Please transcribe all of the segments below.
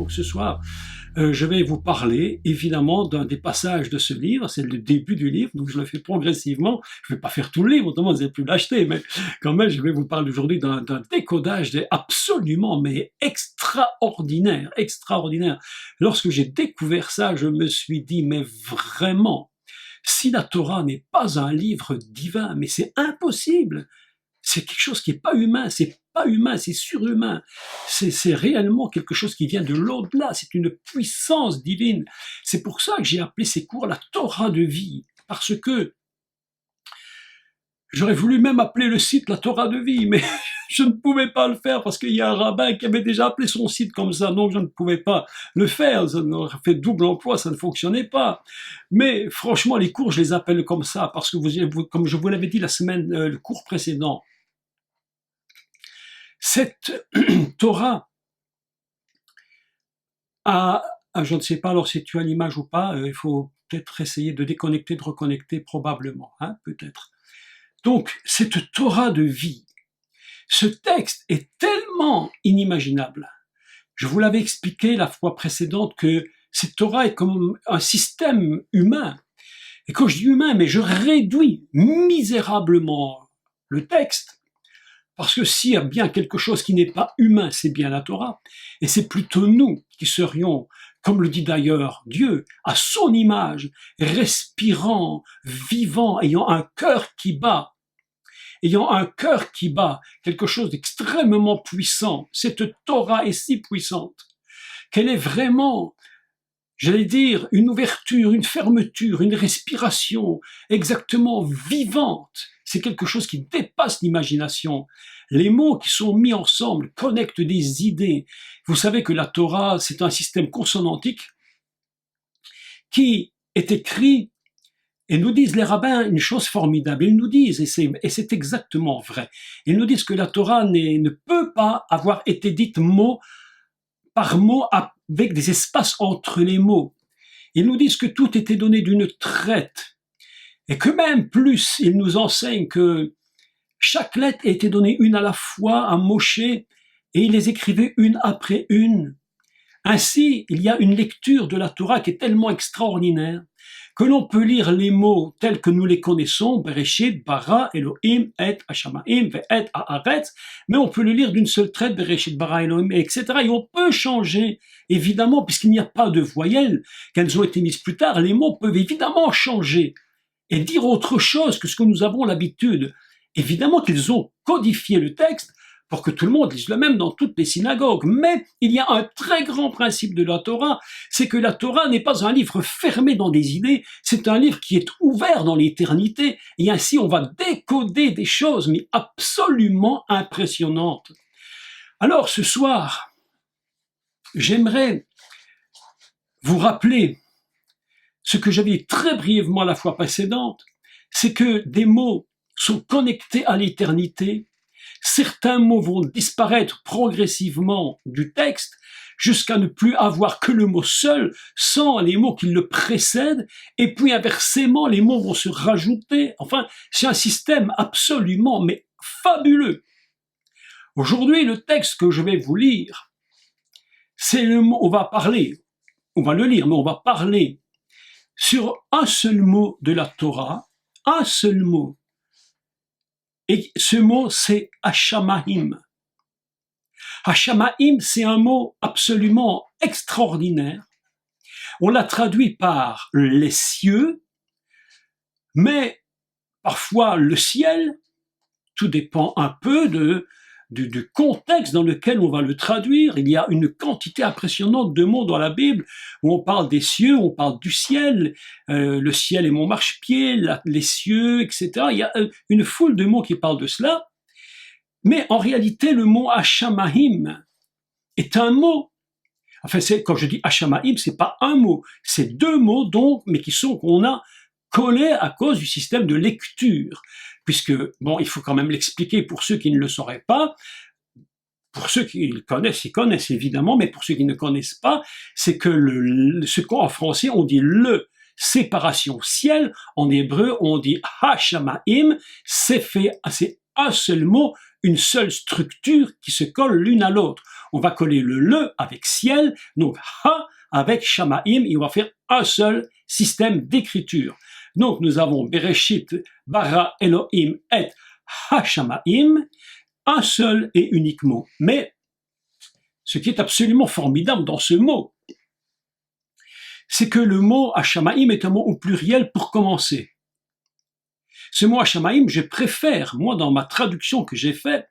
Donc ce soir, je vais vous parler évidemment d'un des passages de ce livre, c'est le début du livre, donc je le fais progressivement. Je ne vais pas faire tout le livre, autrement vous n'allez plus l'acheter, mais quand même je vais vous parler aujourd'hui d'un décodage absolument mais extraordinaire, extraordinaire. Lorsque j'ai découvert ça, je me suis dit mais vraiment, si la Torah n'est pas un livre divin, mais c'est impossible. C'est quelque chose qui n'est pas humain, c'est surhumain. C'est réellement quelque chose qui vient de l'au-delà, c'est une puissance divine. C'est pour ça que j'ai appelé ces cours la Torah de vie, parce que j'aurais voulu même appeler le site la Torah de vie, mais je ne pouvais pas le faire parce qu'il y a un rabbin qui avait déjà appelé son site comme ça, donc je ne pouvais pas le faire, ça aurait fait double emploi, ça ne fonctionnait pas. Mais franchement, les cours, je les appelle comme ça, parce que comme je vous l'avais dit la semaine, le cours précédent, cette Torah je ne sais pas alors si tu as l'image ou pas, il faut peut-être essayer de déconnecter, de reconnecter, probablement, hein, peut-être. Donc, cette Torah de vie, ce texte est tellement inimaginable. Je vous l'avais expliqué la fois précédente que cette Torah est comme un système humain. Et quand je dis humain, mais je réduis misérablement le texte, parce que s'il y a bien quelque chose qui n'est pas humain, c'est bien la Torah. Et c'est plutôt nous qui serions, comme le dit d'ailleurs Dieu, à son image, respirant, vivant, ayant un cœur qui bat. Ayant un cœur qui bat, quelque chose d'extrêmement puissant. Cette Torah est si puissante qu'elle est vraiment, j'allais dire, une ouverture, une fermeture, une respiration exactement vivante. C'est quelque chose qui dépasse l'imagination. Les mots qui sont mis ensemble connectent des idées. Vous savez que la Torah, c'est un système consonantique qui est écrit, et nous disent les rabbins une chose formidable. Ils nous disent, et c'est exactement vrai, ils nous disent que la Torah ne peut pas avoir été dite mot par mot avec des espaces entre les mots. Ils nous disent que tout était donné d'une traite. Et que même plus, ils nous enseignent que chaque lettre a été donnée une à la fois à Moshe et il les écrivait une après une. Ainsi, il y a une lecture de la Torah qui est tellement extraordinaire que l'on peut lire les mots tels que nous les connaissons, Bereshit, Bara, Elohim, Et, Hashamaim, Ve'et, Haaretz, mais on peut le lire d'une seule traite, Bereshit, Bara, Elohim, etc. Et on peut changer, évidemment, puisqu'il n'y a pas de voyelles, qu'elles ont été mises plus tard, les mots peuvent évidemment changer et dire autre chose que ce que nous avons l'habitude. Évidemment qu'ils ont codifié le texte pour que tout le monde lise le même dans toutes les synagogues. Mais il y a un très grand principe de la Torah, c'est que la Torah n'est pas un livre fermé dans des idées, c'est un livre qui est ouvert dans l'éternité, et ainsi on va décoder des choses, mais absolument impressionnantes. Alors ce soir, j'aimerais vous rappeler ce que j'avais dit très brièvement la fois précédente, c'est que des mots sont connectés à l'éternité. Certains mots vont disparaître progressivement du texte jusqu'à ne plus avoir que le mot seul sans les mots qui le précèdent, et puis inversement les mots vont se rajouter. Enfin, c'est un système absolument mais fabuleux. Aujourd'hui, le texte que je vais vous lire, c'est le mot, on va le lire, mais on va parler sur un seul mot de la Torah, un seul mot. Et ce mot, c'est Hashamaim. Hashamaim, c'est un mot absolument extraordinaire. On l'a traduit par les cieux, mais parfois le ciel, tout dépend un peu du contexte dans lequel on va le traduire. Il y a une quantité impressionnante de mots dans la Bible où on parle des cieux, on parle du ciel, le ciel est mon marchepied, les cieux, etc. Il y a une foule de mots qui parlent de cela, mais en réalité le mot Hashamaim est un mot. Enfin, quand je dis Hashamaim, c'est pas un mot, c'est deux mots donc, mais qu'on a collés à cause du système de lecture. Puisque, bon, il faut quand même l'expliquer pour ceux qui ne le sauraient pas. Pour ceux qui le connaissent, ils connaissent évidemment, mais pour ceux qui ne connaissent pas, c'est que ce qu'en français on dit le séparation ciel, en hébreu on dit Hashamaim, c'est un seul mot, une seule structure qui se colle l'une à l'autre. On va coller le avec ciel, donc ha avec shamaim, et on va faire un seul système d'écriture. Donc nous avons Bereshit, bara Elohim et ha-shamaim, un seul et unique mot. Mais ce qui est absolument formidable dans ce mot, c'est que le mot ha-shamaim est un mot au pluriel pour commencer. Ce mot ha-shamaim, je préfère, moi dans ma traduction que j'ai faite,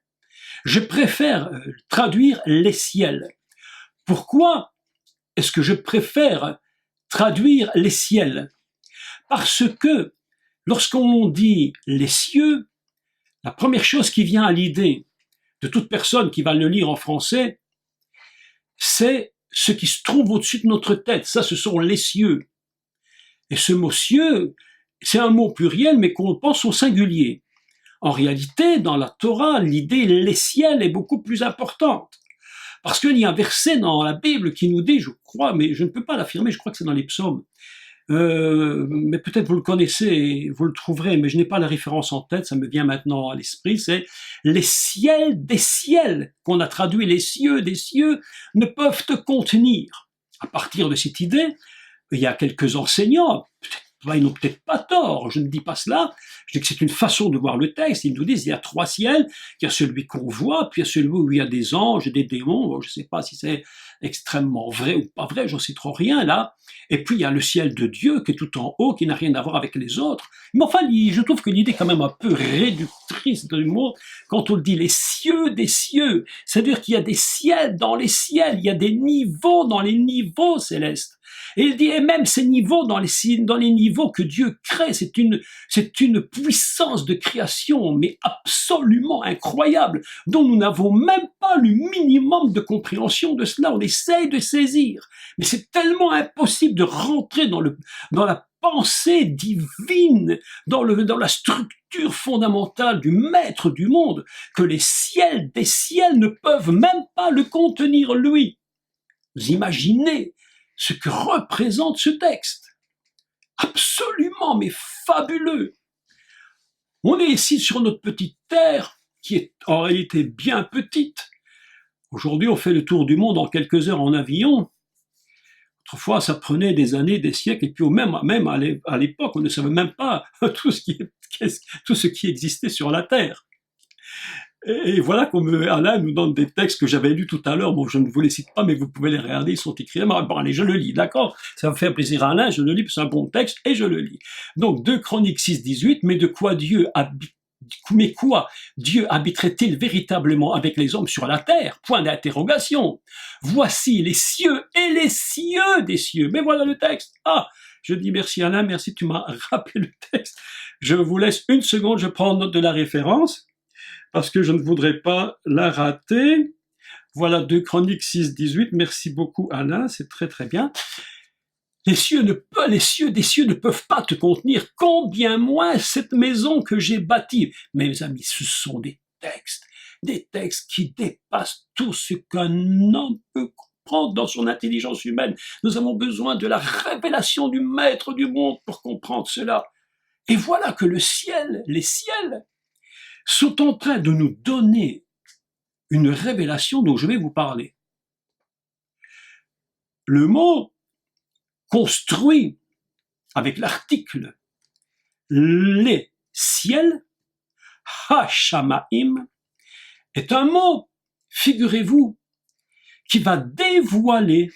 je préfère traduire les ciels. Pourquoi est-ce que je préfère traduire les ciels? Parce que lorsqu'on dit les cieux, la première chose qui vient à l'idée de toute personne qui va le lire en français, c'est ce qui se trouve au-dessus de notre tête. Ça, ce sont les cieux. Et ce mot cieux, c'est un mot pluriel, mais qu'on pense au singulier. En réalité, dans la Torah, l'idée les ciels est beaucoup plus importante. Parce qu'il y a un verset dans la Bible qui nous dit, je crois, mais je ne peux pas l'affirmer, je crois que c'est dans les psaumes, mais peut-être vous le connaissez, vous le trouverez, mais je n'ai pas la référence en tête, ça me vient maintenant à l'esprit, c'est les ciels des ciels, qu'on a traduit les cieux des cieux, ne peuvent te contenir. À partir de cette idée, il y a quelques enseignants, ils n'ont peut-être pas tort, je ne dis pas cela, je dis que c'est une façon de voir le texte. Ils nous disent il y a trois ciels, il y a celui qu'on voit, puis il y a celui où il y a des anges et des démons, bon, je ne sais pas si c'est extrêmement vrai ou pas vrai, j'en sais trop rien là, et puis il y a le ciel de Dieu qui est tout en haut, qui n'a rien à voir avec les autres. Mais enfin, je trouve que l'idée est quand même un peu réductrice du mot, quand on le dit les cieux des cieux, c'est-à-dire qu'il y a des ciels dans les ciels, il y a des niveaux dans les niveaux célestes. Et il dit, et même ces niveaux dans les niveaux que Dieu crée, c'est une puissance de création, mais absolument incroyable, dont nous n'avons même pas le minimum de compréhension de cela. On essaye de saisir, mais c'est tellement impossible de rentrer dans la pensée divine, dans la structure fondamentale du maître du monde, que les ciels des ciels ne peuvent même pas le contenir lui. Vous imaginez ce que représente ce texte. Absolument, mais fabuleux. On est ici sur notre petite terre, qui est en réalité bien petite. Aujourd'hui, on fait le tour du monde en quelques heures en avion. Autrefois, ça prenait des années, des siècles, et puis même à l'époque, on ne savait même pas tout ce qui existait sur la Terre. Et voilà qu'Alain nous donne des textes que j'avais lus tout à l'heure. Bon, je ne vous les cite pas, mais vous pouvez les regarder, ils sont écrits. Bon, allez, je le lis, d'accord? Ça va faire plaisir à Alain, je le lis, c'est un bon texte, et je le lis. Donc, 2 Chroniques 6-18, mais quoi Dieu habiterait-il véritablement avec les hommes sur la terre? Point d'interrogation. Voici les cieux et les cieux des cieux. Mais voilà le texte. Ah, je dis merci Alain, merci, tu m'as rappelé le texte. Je vous laisse une seconde, je prends note de la référence, parce que je ne voudrais pas la rater. Voilà 2 Chroniques 6-18, merci beaucoup Alain, c'est très très bien. Les cieux des cieux ne peuvent pas te contenir, combien moins cette maison que j'ai bâtie. Mes amis, ce sont des textes qui dépassent tout ce qu'un homme peut comprendre dans son intelligence humaine. Nous avons besoin de la révélation du maître du monde pour comprendre cela. Et voilà que les ciels, sont en train de nous donner une révélation dont je vais vous parler. Le mot construit avec l'article les ciels, ha-shamaim, est un mot, figurez-vous, qui va dévoiler,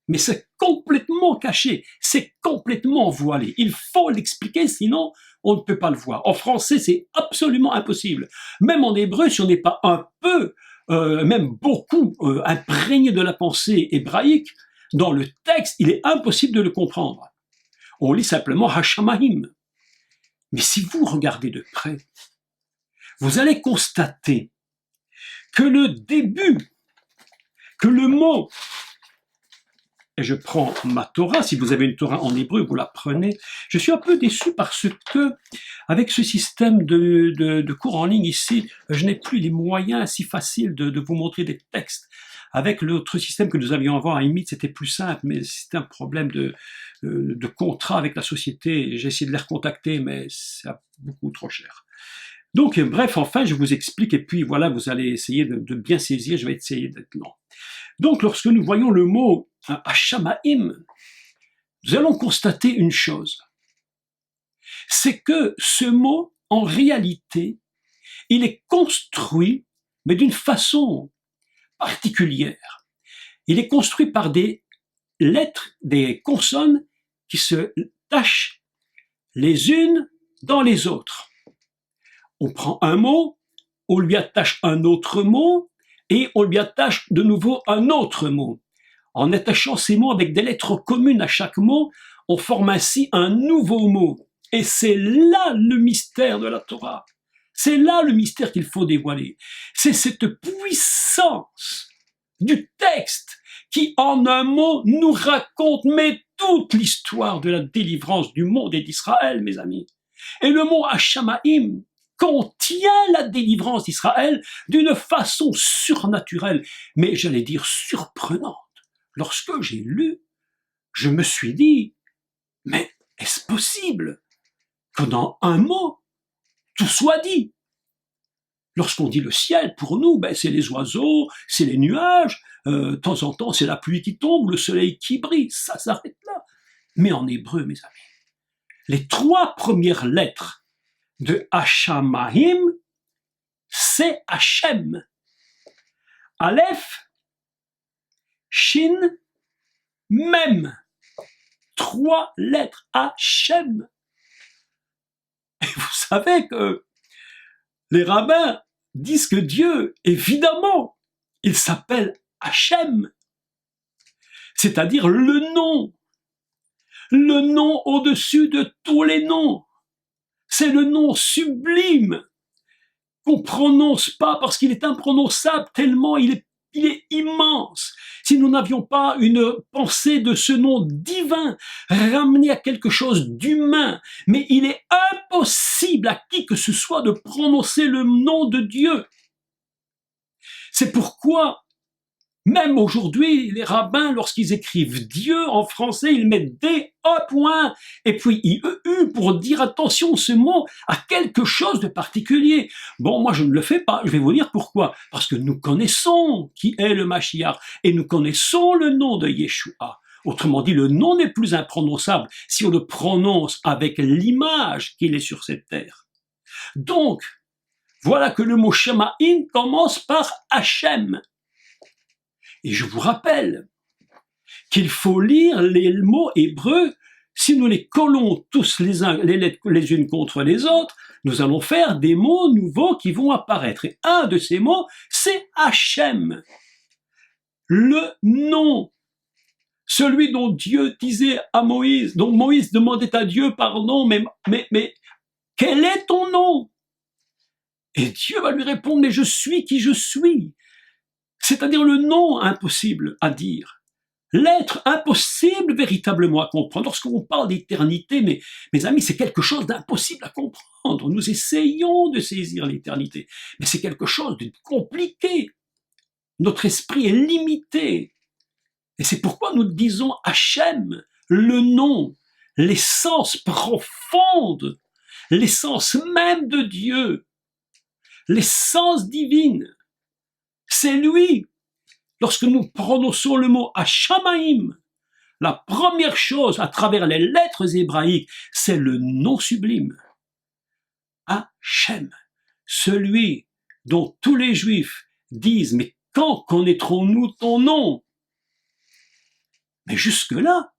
mais c'est complètement caché, c'est complètement voilé. Il faut l'expliquer, sinon on ne peut pas le voir. En français, c'est absolument impossible. Même en hébreu, si on n'est pas un peu, même beaucoup imprégné de la pensée hébraïque, dans le texte, il est impossible de le comprendre. On lit simplement ha-shamaim. Mais si vous regardez de près, vous allez constater que le mot, et je prends ma Torah, si vous avez une Torah en hébreu, vous la prenez. Je suis un peu déçu parce que, avec ce système de cours en ligne ici, je n'ai plus les moyens si faciles de vous montrer des textes. Avec l'autre système que nous avions avant à IMIT, c'était plus simple, mais c'était un problème de contrat avec la société. J'ai essayé de les recontacter, mais c'est beaucoup trop cher. Donc, bref, enfin, je vous explique, et puis voilà, vous allez essayer de bien saisir, je vais essayer d'être lent. Donc, lorsque nous voyons le mot Hashamaim, nous allons constater une chose, c'est que ce mot, en réalité, il est construit, mais d'une façon particulière. Il est construit par des lettres, des consonnes qui se tachent les unes dans les autres. On prend un mot, on lui attache un autre mot, et on lui attache de nouveau un autre mot. En attachant ces mots avec des lettres communes à chaque mot, on forme ainsi un nouveau mot. Et c'est là le mystère de la Torah. C'est là le mystère qu'il faut dévoiler. C'est cette puissance du texte qui, en un mot, nous raconte mais toute l'histoire de la délivrance du monde et d'Israël, mes amis. Et le mot Hashamaim contient la délivrance d'Israël d'une façon surnaturelle, mais j'allais dire surprenante. Lorsque j'ai lu, je me suis dit, mais est-ce possible que dans un mot, tout soit dit? Lorsqu'on dit le ciel, pour nous, c'est les oiseaux, c'est les nuages, de temps en temps, c'est la pluie qui tombe, le soleil qui brille, ça s'arrête là. Mais en hébreu, mes amis, les 3 premières lettres de Hashamaim, c'est Hachem. Aleph, Shin, Mem. 3 lettres, Hachem. Et vous savez que les rabbins disent que Dieu, évidemment, il s'appelle Hachem, c'est-à-dire le nom au-dessus de tous les noms. C'est le nom sublime qu'on prononce pas parce qu'il est imprononçable tellement il est immense. Si nous n'avions pas une pensée de ce nom divin ramené à quelque chose d'humain, mais il est impossible à qui que ce soit de prononcer le nom de Dieu. C'est pourquoi même aujourd'hui, les rabbins, lorsqu'ils écrivent Dieu en français, ils mettent D, A point, et puis IEU pour dire attention, ce mot a quelque chose de particulier. Bon, moi je ne le fais pas, je vais vous dire pourquoi. Parce que nous connaissons qui est le Mashiach, et nous connaissons le nom de Yeshua. Autrement dit, le nom n'est plus imprononçable si on le prononce avec l'image qu'il est sur cette terre. Donc, voilà que le mot Shemaim commence par Hachem. Et je vous rappelle qu'il faut lire les mots hébreux. Si nous les collons tous les lettres les unes contre les autres, nous allons faire des mots nouveaux qui vont apparaître. Et un de ces mots, c'est Hachem. Le nom. Celui dont Dieu disait à Moïse, dont Moïse demandait à Dieu pardon, mais quel est ton nom? Et Dieu va lui répondre, mais je suis qui je suis. C'est-à-dire le nom impossible à dire, l'être impossible véritablement à comprendre. Lorsqu'on parle d'éternité, mais mes amis, c'est quelque chose d'impossible à comprendre. Nous essayons de saisir l'éternité, mais c'est quelque chose de compliqué. Notre esprit est limité. Et c'est pourquoi nous disons Hachem, le nom, l'essence profonde, l'essence même de Dieu, l'essence divine. C'est lui. Lorsque nous prononçons le mot Hashamaim, la première chose à travers les lettres hébraïques, c'est le nom sublime. Hachem, celui dont tous les Juifs disent, mais quand connaîtrons-nous ton nom? Mais jusque-là,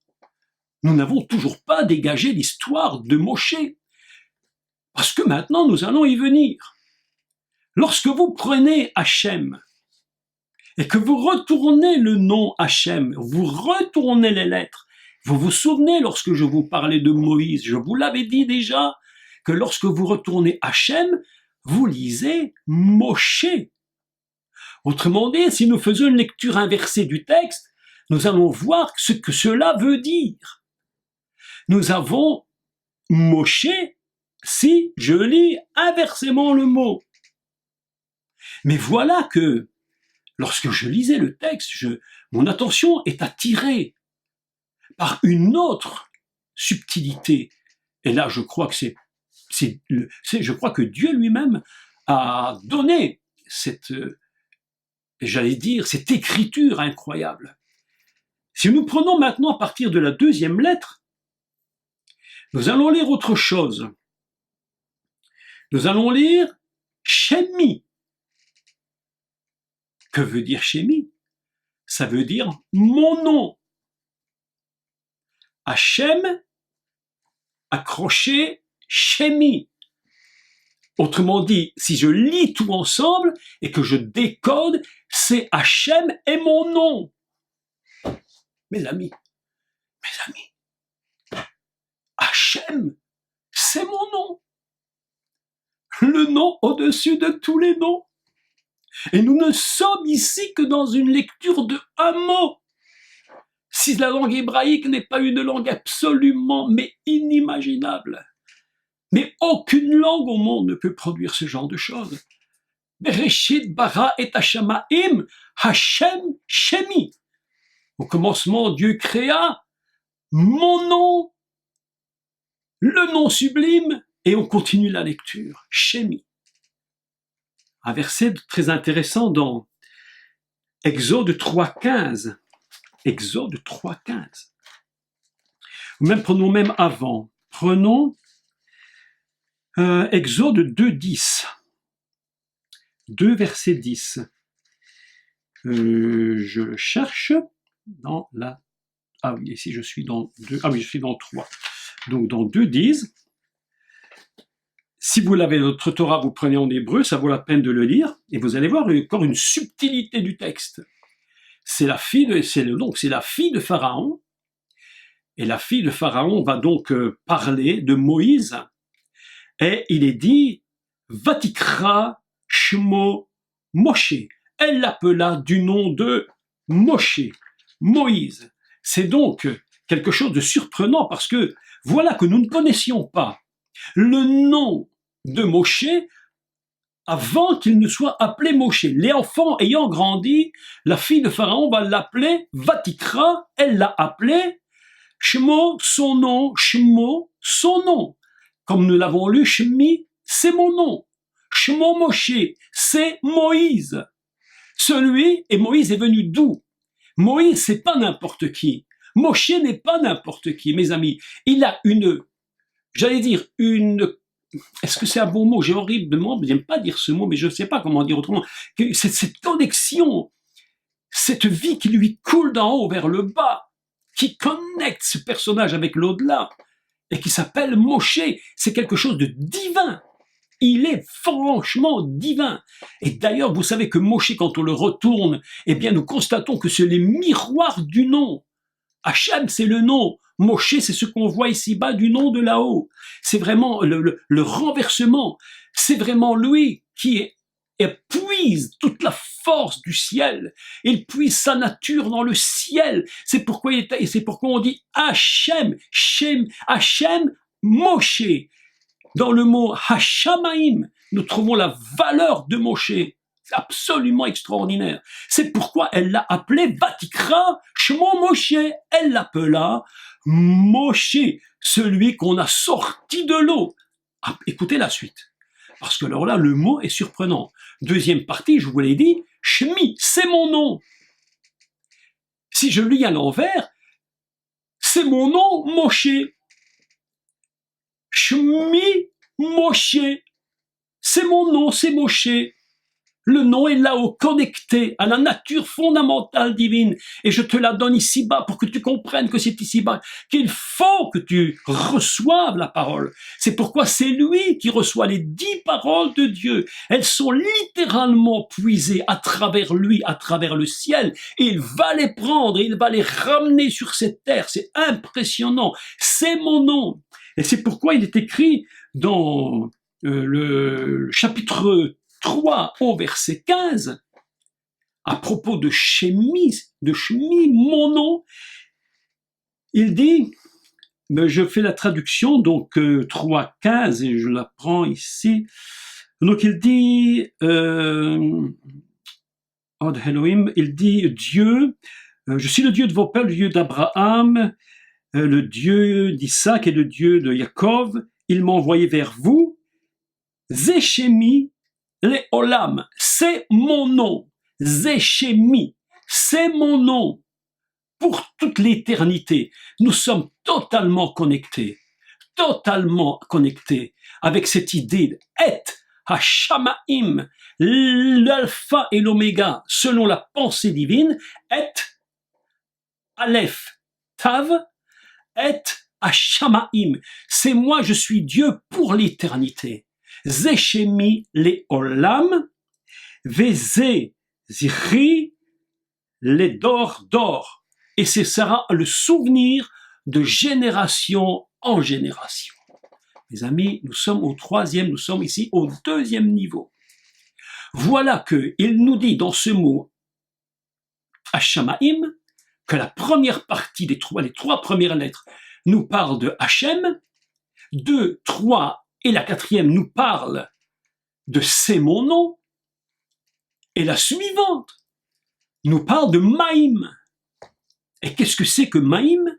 nous n'avons toujours pas dégagé l'histoire de Moshe. Parce que maintenant, nous allons y venir. Lorsque vous prenez Hachem, et que vous retournez le nom Hachem, vous retournez les lettres, vous vous souvenez lorsque je vous parlais de Moïse, je vous l'avais dit déjà, que lorsque vous retournez Hachem, vous lisez Moshe. Autrement dit, si nous faisons une lecture inversée du texte, nous allons voir ce que cela veut dire. Nous avons Moshe si je lis inversément le mot. Mais voilà que lorsque je lisais le texte, mon attention est attirée par une autre subtilité. Et là, je crois que c'est je crois que Dieu lui-même a donné cette, j'allais dire, cette écriture incroyable. Si nous prenons maintenant à partir de la deuxième lettre, nous allons lire autre chose. Nous allons lire Shemi. Que veut dire Shemi? Ça veut dire mon nom. Hachem, accroché, Shemi. Autrement dit, si je lis tout ensemble et que je décode, c'est Hachem et mon nom. Mes amis, Hachem, c'est mon nom. Le nom au-dessus de tous les noms. Et nous ne sommes ici que dans une lecture de un mot. Si la langue hébraïque n'est pas une langue absolument, mais inimaginable. Mais aucune langue au monde ne peut produire ce genre de choses. Bereshit bara et hashamaim, Hashem Shemi. Au commencement, Dieu créa mon nom, le nom sublime, et on continue la lecture. Shemi. Un verset très intéressant dans Exode 3.15. Exode 3.15. Ou même prenons même avant. Prenons Exode 2.10. 2 verset 10. Je le cherche dans la... Ah oui, ici je suis dans 2. Ah oui, je suis dans 3. Donc dans 2.10. Si vous l'avez notre Torah, vous prenez en hébreu, ça vaut la peine de le lire, et vous allez voir encore une subtilité du texte. C'est la fille de Pharaon, et la fille de Pharaon va donc parler de Moïse, et il est dit, Vatikra Shmo Moshe. Elle l'appela du nom de Moshe, Moïse. C'est donc quelque chose de surprenant, parce que voilà que nous ne connaissions pas le nom de Moshe avant qu'il ne soit appelé Moshe. Les enfants ayant grandi, la fille de Pharaon va l'appeler Vatikra, elle l'a appelé Shmo, son nom, Shmo, son nom. Comme nous l'avons lu, Shemi, c'est mon nom. Shmo Moshe, c'est Moïse. Et Moïse est venu d'où? Moïse, c'est pas n'importe qui. Moshe n'est pas n'importe qui, mes amis. Il a est-ce que c'est un bon mot? J'ai horriblement, j'aime pas dire ce mot, mais je ne sais pas comment dire autrement. Cette connexion, cette vie qui lui coule d'en haut vers le bas, qui connecte ce personnage avec l'au-delà, et qui s'appelle Moshe, c'est quelque chose de divin. Il est franchement divin. Et d'ailleurs, vous savez que Moshe, quand on le retourne, eh bien, nous constatons que c'est les miroirs du nom. Hachem, c'est le nom. Moshe, c'est ce qu'on voit ici-bas du nom de là-haut. C'est vraiment le renversement. C'est vraiment lui qui épuise toute la force du ciel. Il puise sa nature dans le ciel. C'est pourquoi on dit Hachem, Hachem, Moshe. Dans le mot Hashamaim, nous trouvons la valeur de Moshe. C'est absolument extraordinaire. C'est pourquoi elle l'a appelé Vatikra Shmo Moshe. Elle l'appela Moshe, celui qu'on a sorti de l'eau. Ah, écoutez la suite. Parce que alors là, le mot est surprenant. Deuxième partie, je vous l'ai dit, Shemi, c'est mon nom. Si je lis à l'envers, c'est mon nom, Moshe. Shemi Moshe. C'est mon nom, c'est Moshe. Le nom est là-haut, connecté à la nature fondamentale divine. Et je te la donne ici-bas pour que tu comprennes que c'est ici-bas qu'il faut que tu reçoives la parole. C'est pourquoi c'est lui qui reçoit les 10 paroles de Dieu. Elles sont littéralement puisées à travers lui, à travers le ciel. Et il va les prendre, il va les ramener sur cette terre. C'est impressionnant. C'est mon nom. Et c'est pourquoi il est écrit dans le chapitre 3 au verset 15, à propos de Shemi, mon nom, il dit, je fais la traduction, donc 3.15, et je la prends ici, donc il dit, Od Elohim, il dit, Dieu, je suis le Dieu de vos pères, le Dieu d'Abraham, le Dieu d'Isaac et le Dieu de Jacob, il m'a envoyé vers vous, Zéchémi le olam, c'est mon nom. Zéchémi, c'est mon nom. Pour toute l'éternité, nous sommes totalement connectés avec cette idée de Et Hashamaim, l'alpha et l'oméga, selon la pensée divine, Et Aleph Tav, Et Hashamaim. C'est moi, je suis Dieu pour l'éternité. Zéchémi le olam, Vézé Ziri les d'or. Et ce sera le souvenir de génération en génération. Mes amis, nous sommes ici au deuxième niveau. Voilà qu'il nous dit dans ce mot Hashamaim, que la première partie les trois premières lettres nous parlent de Hachem, 2, 3 et la quatrième nous parlent de c'est mon nom, et la suivante nous parle de Maïm. Et qu'est-ce que c'est que Maïm?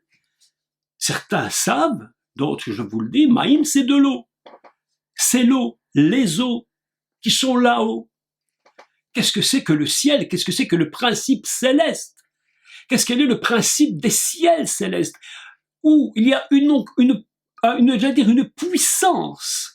Certains savent, d'autres je vous le dis, Maïm c'est de l'eau. C'est l'eau, les eaux qui sont là-haut. Qu'est-ce que c'est que le ciel? Qu'est-ce que c'est que le principe céleste? Qu'est-ce qu'est le principe des ciels célestes? Où il y a une puissance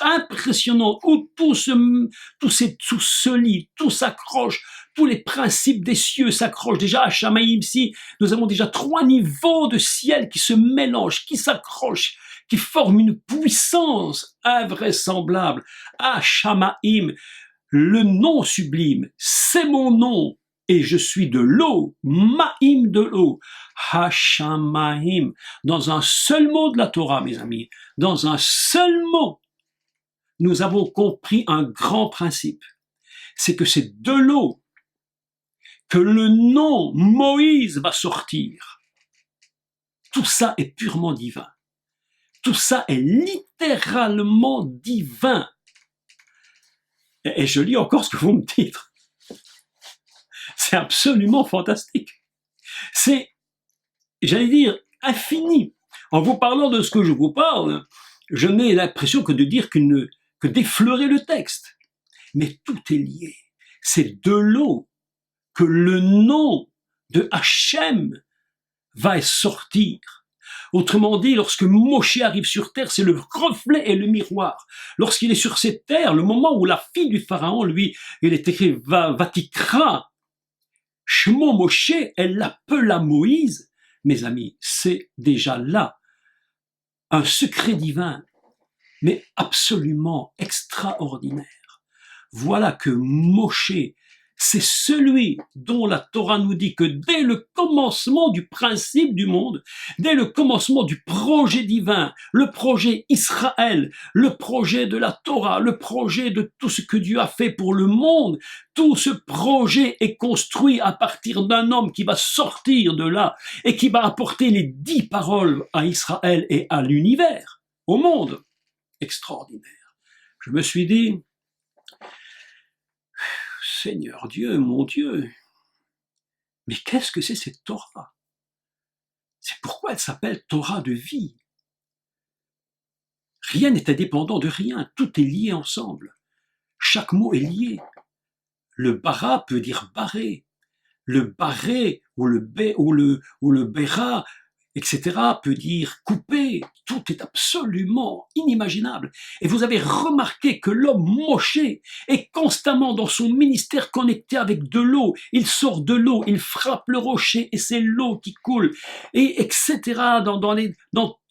impressionnante, où tout se lie, tout s'accroche, tous les principes des cieux s'accrochent. Déjà à Shamaïm, ici, nous avons déjà 3 niveaux de ciel qui se mélangent, qui s'accrochent, qui forment une puissance invraisemblable. À Shamaïm, le nom sublime, c'est mon nom, et je suis de l'eau, Maïm de l'eau, Hashamaim, dans un seul mot de la Torah, mes amis, dans un seul mot, nous avons compris un grand principe, c'est que c'est de l'eau que le nom Moïse va sortir. Tout ça est purement divin. Tout ça est littéralement divin. Et je lis encore ce que vous me dites. C'est absolument fantastique. C'est, j'allais dire, infini. En vous parlant de ce que je vous parle, je n'ai l'impression que de dire que d'effleurer le texte. Mais tout est lié. C'est de l'eau que le nom de Hachem va sortir. Autrement dit, lorsque Moshe arrive sur terre, c'est le reflet et le miroir. Lorsqu'il est sur cette terre, le moment où la fille du pharaon, lui, il est écrit Vatikra, Shmo Moshe, elle l'appela Moïse. Mes amis, c'est déjà là un secret divin, mais absolument extraordinaire. Voilà que Moshe, c'est celui dont la Torah nous dit que dès le commencement du principe du monde, dès le commencement du projet divin, le projet Israël, le projet de la Torah, le projet de tout ce que Dieu a fait pour le monde, tout ce projet est construit à partir d'un homme qui va sortir de là et qui va apporter les 10 paroles à Israël et à l'univers, au monde. Extraordinaire. Je me suis dit, Seigneur Dieu, mon Dieu, mais qu'est-ce que c'est cette Torah? C'est pourquoi elle s'appelle Torah de vie. Rien n'est indépendant de rien, tout est lié ensemble. Chaque mot est lié. Le bara peut dire barré, le barré ou le béra, etc. peut dire couper. Tout est absolument inimaginable. Et vous avez remarqué que l'homme Moshe est constamment dans son ministère connecté avec de l'eau. Il sort de l'eau, il frappe le rocher et c'est l'eau qui coule. Et etc.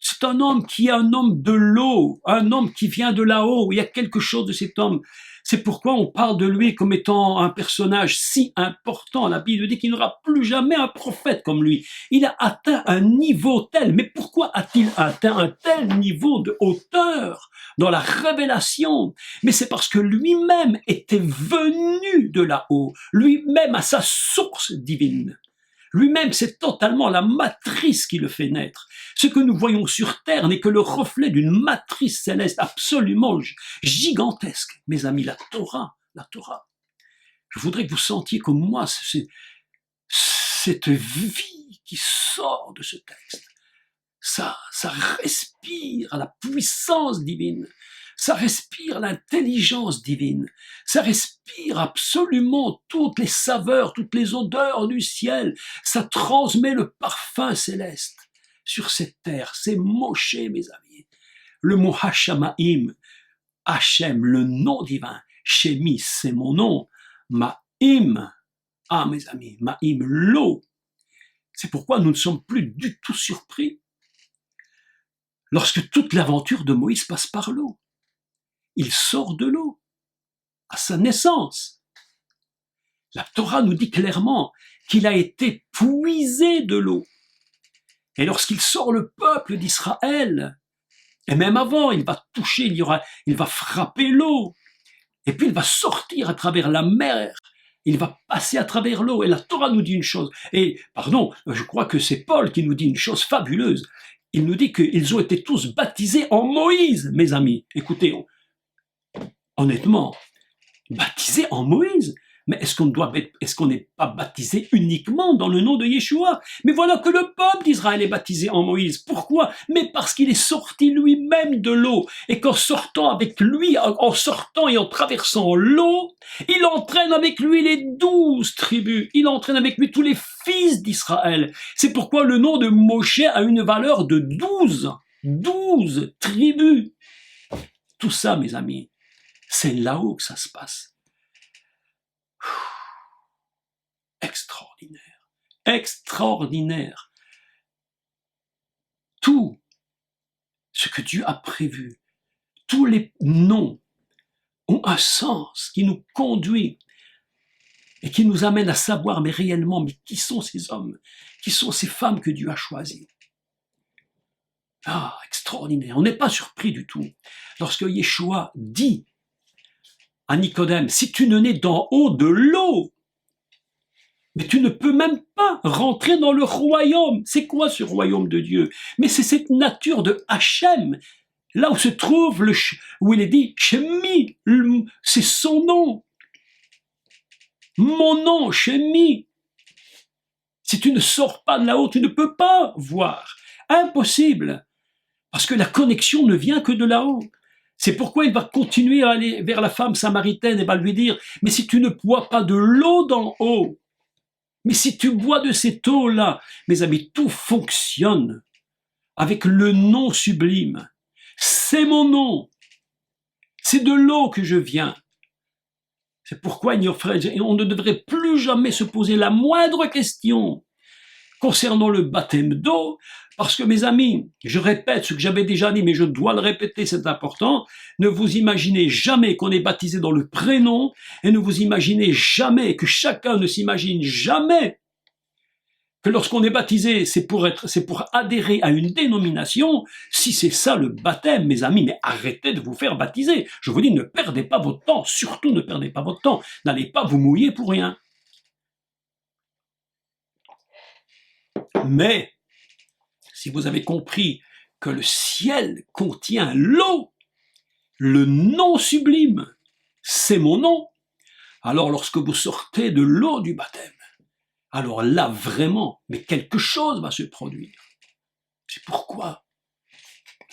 C'est un homme qui est un homme de l'eau, un homme qui vient de là-haut. Il y a quelque chose de cet homme. C'est pourquoi on parle de lui comme étant un personnage si important. La Bible dit qu'il n'y aura plus jamais un prophète comme lui. Il a atteint un niveau tel. Mais pourquoi a-t-il atteint un tel niveau de hauteur dans la révélation? Mais c'est parce que lui-même était venu de là-haut. Lui-même a sa source divine. Lui-même, c'est totalement la matrice qui le fait naître. Ce que nous voyons sur Terre n'est que le reflet d'une matrice céleste absolument gigantesque. Mes amis, la Torah. Je voudrais que vous sentiez comme moi cette vie qui sort de ce texte. Ça respire à la puissance divine. ça respire l'intelligence divine, ça respire absolument toutes les saveurs, toutes les odeurs du ciel, ça transmet le parfum céleste sur cette terre. C'est Moshe, mes amis. Le mot Hashamaim, Hachem, le nom divin, Shemi, c'est mon nom, Ma'im, ah mes amis, Ma'im, l'eau. C'est pourquoi nous ne sommes plus du tout surpris lorsque toute l'aventure de Moïse passe par l'eau. Il sort de l'eau à sa naissance. La Torah nous dit clairement qu'il a été puisé de l'eau. Et lorsqu'il sort le peuple d'Israël, et même avant, il va toucher, il va frapper l'eau, et puis il va sortir à travers la mer, il va passer à travers l'eau, et la Torah nous dit une chose, et pardon, je crois que c'est Paul qui nous dit une chose fabuleuse, il nous dit qu'ils ont été tous baptisés en Moïse, mes amis. Écoutez, honnêtement, baptisés en Moïse, mais est-ce qu'on n'est pas baptisé uniquement dans le nom de Yeshua? Mais voilà que le peuple d'Israël est baptisé en Moïse. Pourquoi? Mais parce qu'il est sorti lui-même de l'eau, et qu'en sortant avec lui, en sortant et en traversant l'eau, il entraîne avec lui les 12 tribus, il entraîne avec lui tous les fils d'Israël. C'est pourquoi le nom de Moshe a une valeur de 12 tribus. Tout ça, mes amis, c'est là-haut que ça se passe. Extraordinaire, extraordinaire. Tout ce que Dieu a prévu, tous les noms ont un sens qui nous conduit et qui nous amène à savoir, mais réellement, mais qui sont ces hommes, qui sont ces femmes que Dieu a choisis. Ah, extraordinaire. On n'est pas surpris du tout lorsque Yeshua dit à Nicodème, si tu ne nais d'en haut de l'eau, mais tu ne peux même pas rentrer dans le royaume. C'est quoi ce royaume de Dieu? Mais c'est cette nature de Hachem, là où se trouve, où il est dit, Shemi, c'est son nom. Mon nom, Shemi. Si tu ne sors pas de là-haut, tu ne peux pas voir. Impossible. Parce que la connexion ne vient que de là-haut. C'est pourquoi il va continuer à aller vers la femme samaritaine et va lui dire, mais si tu ne bois pas de l'eau d'en haut, mais si tu bois de cette eau-là, mes amis, tout fonctionne avec le nom sublime. C'est mon nom. C'est de l'eau que je viens. C'est pourquoi on ne devrait plus jamais se poser la moindre question concernant le baptême d'eau, parce que mes amis, je répète ce que j'avais déjà dit, mais je dois le répéter, c'est important, ne vous imaginez jamais qu'on est baptisé dans le prénom, et ne vous imaginez jamais, que chacun ne s'imagine jamais que lorsqu'on est baptisé, c'est pour adhérer à une dénomination. Si c'est ça le baptême, mes amis, mais arrêtez de vous faire baptiser. Je vous dis, ne perdez pas votre temps, surtout ne perdez pas votre temps, n'allez pas vous mouiller pour rien. Mais, si vous avez compris que le ciel contient l'eau, le nom sublime, c'est mon nom, alors lorsque vous sortez de l'eau du baptême, alors là vraiment, mais quelque chose va se produire. C'est pourquoi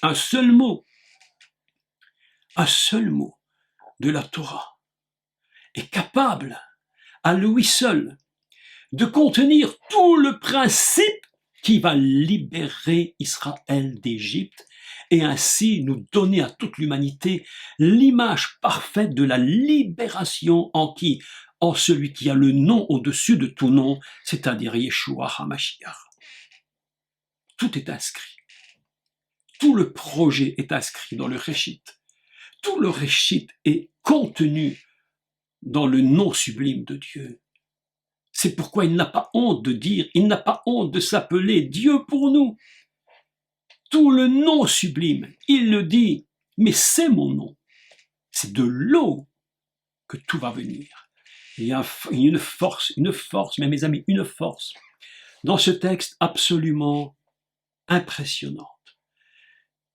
un seul mot de la Torah est capable, à lui seul, de contenir tout le principe qui va libérer Israël d'Égypte et ainsi nous donner à toute l'humanité l'image parfaite de la libération en qui? En celui qui a le nom au-dessus de tout nom, c'est-à-dire Yeshua HaMashiach. Tout est inscrit. Tout le projet est inscrit dans le Réchit. Tout le Réchit est contenu dans le nom sublime de Dieu. C'est pourquoi il n'a pas honte de dire, il n'a pas honte de s'appeler Dieu pour nous. Tout le nom sublime, il le dit, mais c'est mon nom. C'est de l'eau que tout va venir. Il y a une force, mais mes amis, une force dans ce texte absolument impressionnante.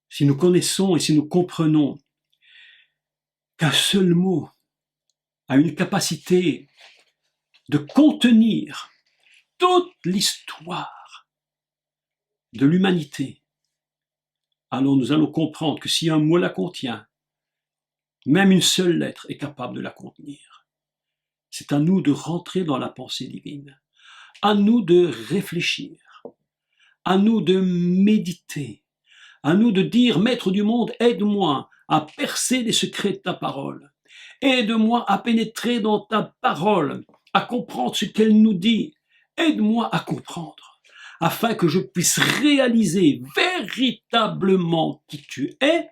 Si nous connaissons et si nous comprenons qu'un seul mot a une capacité de contenir toute l'histoire de l'humanité, alors nous allons comprendre que si un mot la contient, Même une seule lettre est capable de la contenir. C'est à nous de rentrer dans la pensée divine, à nous de réfléchir, à nous de méditer, à nous de dire, Maître du monde, aide-moi à percer les secrets de ta parole. Aide-moi à pénétrer dans ta parole, à comprendre ce qu'elle nous dit. Aide-moi à comprendre, afin que je puisse réaliser véritablement qui tu es.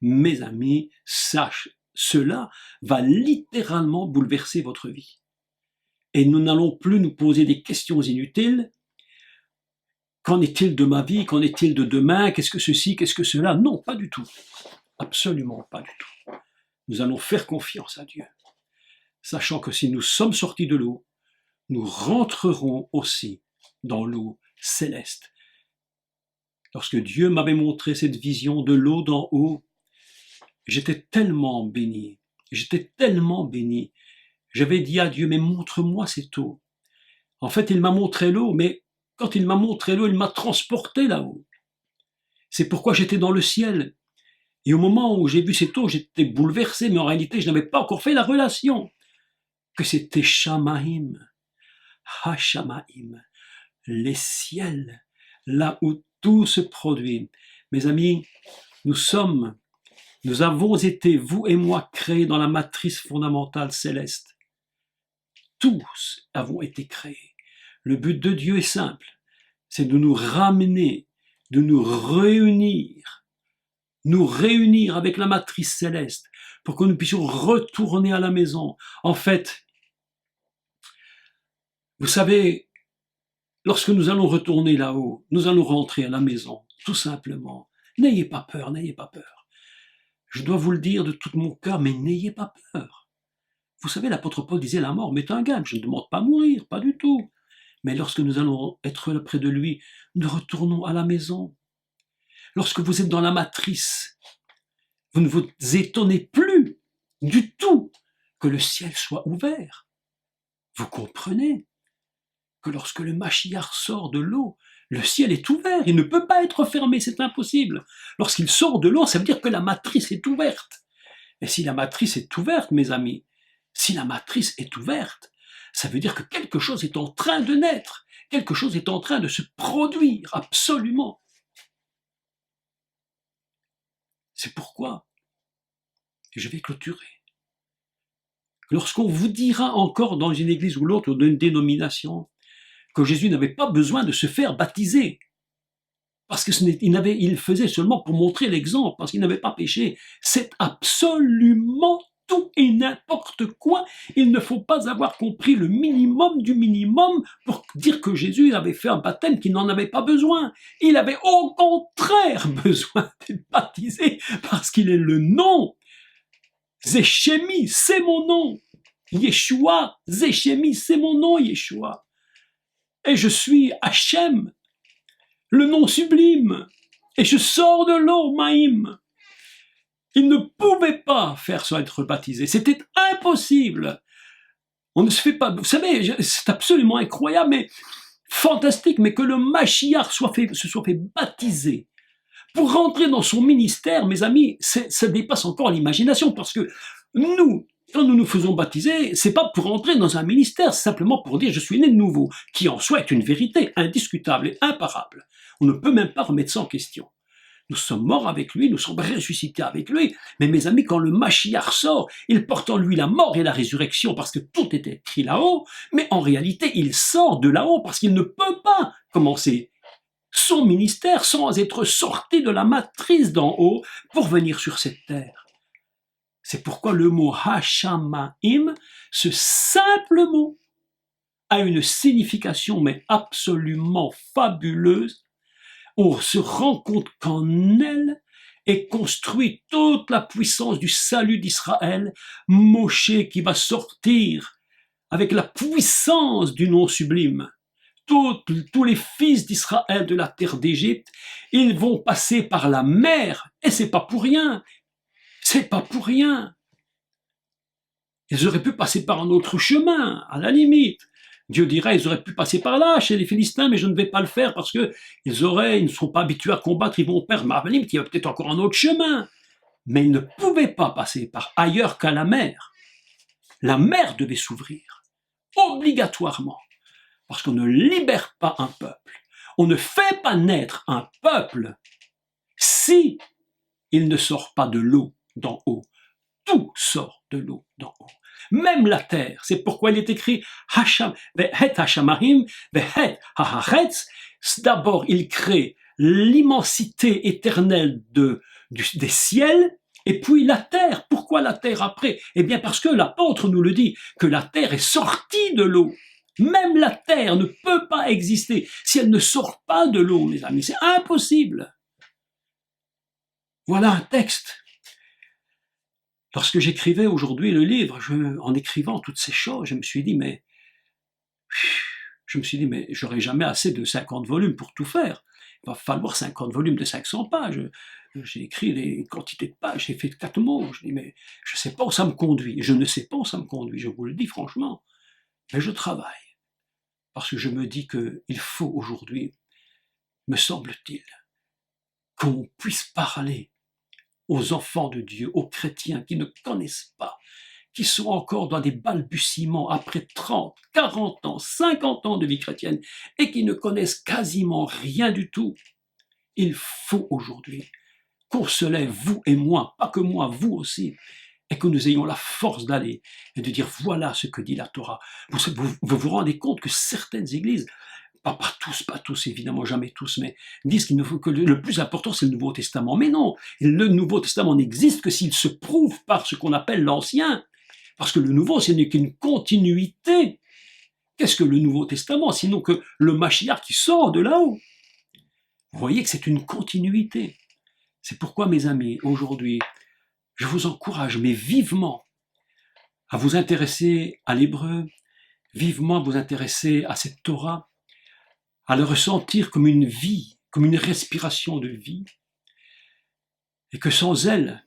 Mes amis, sache, cela va littéralement bouleverser votre vie. Et nous n'allons plus nous poser des questions inutiles. Qu'en est-il de ma vie? Qu'en est-il de demain? Qu'est-ce que ceci? Qu'est-ce que cela? Non, pas du tout. Absolument pas du tout. Nous allons faire confiance à Dieu, sachant que si nous sommes sortis de l'eau, nous rentrerons aussi dans l'eau céleste. Lorsque Dieu m'avait montré cette vision de l'eau d'en haut, j'étais tellement béni, J'avais dit à Dieu, mais montre-moi cette eau. En fait, il m'a montré l'eau, mais quand il m'a montré l'eau, il m'a transporté là-haut. C'est pourquoi j'étais dans le ciel. Et au moment où j'ai vu cette eau, j'étais bouleversé, mais en réalité, je n'avais pas encore fait la relation que c'était Shamaim, Hashamaim, les ciels, là où tout se produit. Mes amis, nous avons été, vous et moi, créés dans la matrice fondamentale céleste. Tous avons été créés. Le but de Dieu est simple, c'est de nous ramener, de nous réunir avec la matrice céleste pour que nous puissions retourner à la maison. En fait, vous savez, lorsque nous allons retourner là-haut, nous allons rentrer à la maison, tout simplement. N'ayez pas peur, n'ayez pas peur. Je dois vous le dire de tout mon cœur, mais n'ayez pas peur. Vous savez, l'apôtre Paul disait, la mort m'est un gain, je ne demande pas à mourir, pas du tout. Mais lorsque nous allons être là près de lui, nous retournons à la maison. Lorsque vous êtes dans la matrice, vous ne vous étonnez plus du tout que le ciel soit ouvert. Vous comprenez que lorsque le Mashiach sort de l'eau, le ciel est ouvert, il ne peut pas être fermé, c'est impossible. Lorsqu'il sort de l'eau, ça veut dire que la matrice est ouverte. Et si la matrice est ouverte, mes amis, si la matrice est ouverte, ça veut dire que quelque chose est en train de naître, quelque chose est en train de se produire, absolument. C'est pourquoi je vais clôturer. Lorsqu'on vous dira encore dans une église ou l'autre, ou d'une dénomination, que Jésus n'avait pas besoin de se faire baptiser, parce qu'il faisait seulement pour montrer l'exemple, parce qu'il n'avait pas péché, c'est absolument tout et n'importe quoi. Il ne faut pas avoir compris le minimum du minimum pour dire que Jésus avait fait un baptême qu'il n'en avait pas besoin. Il avait au contraire besoin d'être baptisé parce qu'il est le nom. Zéchémi, c'est mon nom. Yeshua, Zéchémi, c'est mon nom, Yeshua. Et je suis Hachem, le nom sublime. Et je sors de l'eau, Maïm. Il ne pouvait pas faire ça, être baptisé. C'était impossible. On ne se fait pas... Vous savez, c'est absolument incroyable, mais fantastique, mais que le Mashiach se soit fait baptiser pour rentrer dans son ministère, mes amis, ça dépasse encore l'imagination, parce que nous, quand nous nous faisons baptiser, c'est pas pour entrer dans un ministère, c'est simplement pour dire je suis né de nouveau, qui en soi est une vérité indiscutable et imparable. On ne peut même pas remettre ça en question. Nous sommes morts avec lui, nous sommes ressuscités avec lui, mais mes amis, quand le Mashiach sort, il porte en lui la mort et la résurrection, parce que tout est écrit là-haut, mais en réalité, il sort de là-haut, parce qu'il ne peut pas commencer son ministère sans être sorti de la matrice d'en haut pour venir sur cette terre. C'est pourquoi le mot Hashamaim, ce simple mot, a une signification mais absolument fabuleuse. On se rend compte qu'en elle est construite toute la puissance du salut d'Israël, Moshe qui va sortir avec la puissance du nom sublime. Tous les fils d'Israël de la terre d'Égypte, ils vont passer par la mer, et c'est pas pour rien. C'est pas pour rien. Ils auraient pu passer par un autre chemin, à la limite. Dieu dirait, ils auraient pu passer par là, chez les Philistins, mais je ne vais pas le faire parce que ils ne sont pas habitués à combattre, ils vont perdre. Mais à la limite, il y a peut-être encore un autre chemin. mais il ne pouvait pas passer par ailleurs qu'à la mer. La mer devait s'ouvrir, obligatoirement, parce qu'on ne libère pas un peuple. On ne fait pas naître un peuple si il ne sort pas de l'eau d'en haut. Tout sort de l'eau d'en haut. Même la terre. C'est pourquoi il est écrit Hasham, Vehet Hashamarim, Vehet Haharetz. D'abord, il crée l'immensité éternelle des ciels, et puis la terre. Pourquoi la terre après? Eh bien parce que l'apôtre nous le dit, que la terre est sortie de l'eau. Même la terre ne peut pas exister si elle ne sort pas de l'eau, mes amis. C'est impossible. Voilà un texte. Lorsque j'écrivais aujourd'hui le livre, en écrivant toutes ces choses, je me suis dit, mais j'aurai jamais assez de 50 volumes pour tout faire. Il va falloir 50 volumes de 500 pages. J'ai écrit des quantités de pages, j'ai fait 4 mots. Je dis, mais je ne sais pas où ça me conduit. Je ne sais pas où ça me conduit, je vous le dis franchement. Mais je travaille. Parce que je me dis qu'il faut aujourd'hui, me semble-t-il, qu'on puisse parler aux enfants de Dieu, aux chrétiens qui ne connaissent pas, qui sont encore dans des balbutiements après 30, 40 ans, 50 ans de vie chrétienne et qui ne connaissent quasiment rien du tout. Il faut aujourd'hui qu'on se lève, vous et moi, pas que moi, vous aussi, et que nous ayons la force d'aller et de dire voilà ce que dit la Torah. Vous rendez compte que certaines églises, pas tous, évidemment, jamais tous, mais disent que le plus important c'est le Nouveau Testament. Mais non, le Nouveau Testament n'existe que s'il se prouve par ce qu'on appelle l'Ancien. Parce que le Nouveau, ce n'est qu'une continuité. Qu'est-ce que le Nouveau Testament? Sinon que le Mashiach qui sort de là-haut. Vous voyez que c'est une continuité. C'est pourquoi, mes amis, aujourd'hui, je vous encourage, mais vivement, à vous intéresser à l'hébreu, vivement à vous intéresser à cette Torah, à le ressentir comme une vie, comme une respiration de vie, et que sans elle,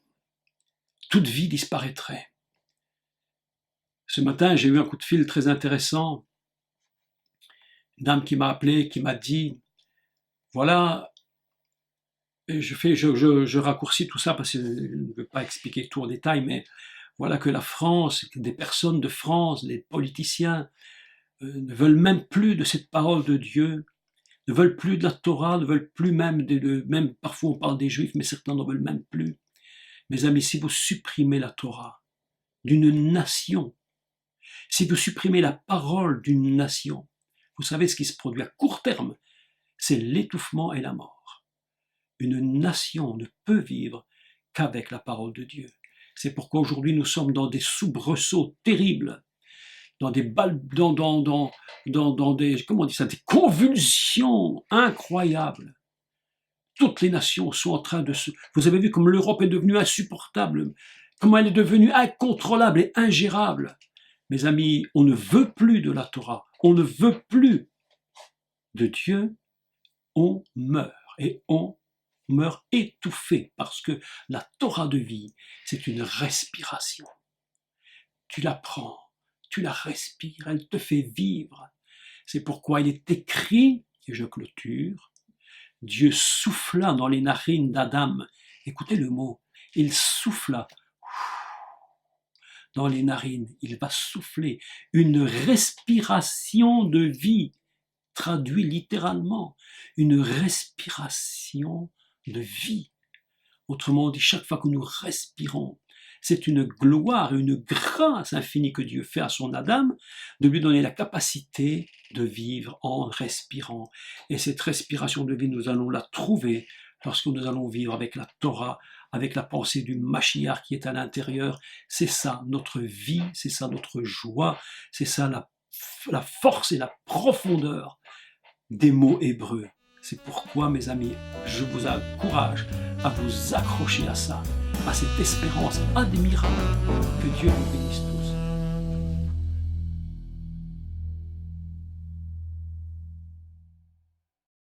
toute vie disparaîtrait. Ce matin, j'ai eu un coup de fil très intéressant, une dame qui m'a appelé, qui m'a dit, voilà, et je raccourcis tout ça parce que je ne veux pas expliquer tout en détail, mais voilà que la France, que des personnes de France, les politiciens, ne veulent même plus de cette parole de Dieu, ne veulent plus de la Torah, ne veulent plus même, même parfois on parle des Juifs, mais certains n'en veulent même plus. Mes amis, si vous supprimez la Torah d'une nation, si vous supprimez la parole d'une nation, vous savez ce qui se produit à court terme, c'est l'étouffement et la mort. Une nation ne peut vivre qu'avec la parole de Dieu. C'est pourquoi aujourd'hui nous sommes dans des soubresauts terribles, dans des des convulsions incroyables. Toutes les nations sont en train de se... Vous avez vu comme l'Europe est devenue insupportable, comment elle est devenue incontrôlable et ingérable. Mes amis, on ne veut plus de la Torah, on ne veut plus de Dieu, on meurt et on meurt étouffé parce que la Torah de vie, c'est une respiration. Tu la prends, tu la respires, elle te fait vivre. C'est pourquoi il est écrit, et je clôture, Dieu souffla dans les narines d'Adam. Écoutez le mot, il souffla dans les narines, il va souffler une respiration de vie, traduit littéralement, une respiration de vie. Autrement dit, chaque fois que nous respirons, c'est une gloire, une grâce infinie que Dieu fait à son Adam de lui donner la capacité de vivre en respirant. Et cette respiration de vie, nous allons la trouver lorsque nous allons vivre avec la Torah, avec la pensée du Mashiach qui est à l'intérieur. C'est ça notre vie, c'est ça notre joie, c'est ça la force et la profondeur des mots hébreux. C'est pourquoi, mes amis, je vous encourage à vous accrocher à ça, à cette espérance admirable. Que Dieu vous bénisse.